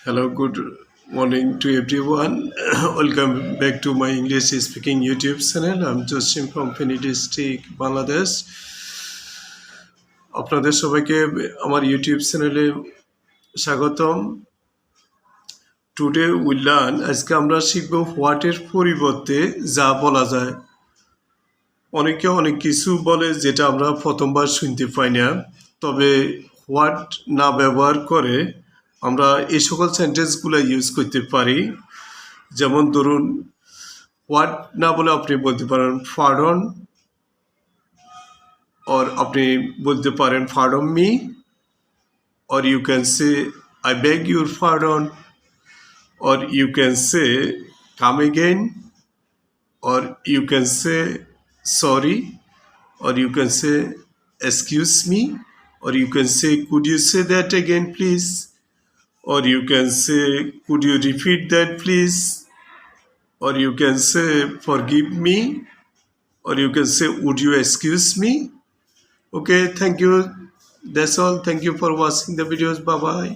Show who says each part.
Speaker 1: Hello, good morning to everyone. Welcome back to my English speaking YouTube channel. I'm Josim from Feni District, Bangladesh. আপনাদের সবাইকে আমার YouTube চ্যানেলে স্বাগতম। Today will learn, আজকে আমরা শিখব হোয়াটের পরিবর্তে যা বলা যায়। অনেকে অনেক কিছু বলে যেটা আমরা প্রথমবার শুনতে পাই না, তবে হোয়াট না ব্যবহার করে আমরা এই সকল সেন্টেন্সগুলো ইউজ করতে পারি। যেমন ধরুন, হোয়াট না বলে আপনি বলতে পারেন পার্ডন, or আপনি বলতে পারেন pardon me, or you can say I beg your pardon, or you can say come again, or you can say sorry, or you can say excuse me, or you can say could you say that again please, or you can say could you repeat that please, or you can say forgive me, or you can say would you excuse me. Okay, thank you. That's all. Thank you for watching the videos. Bye bye.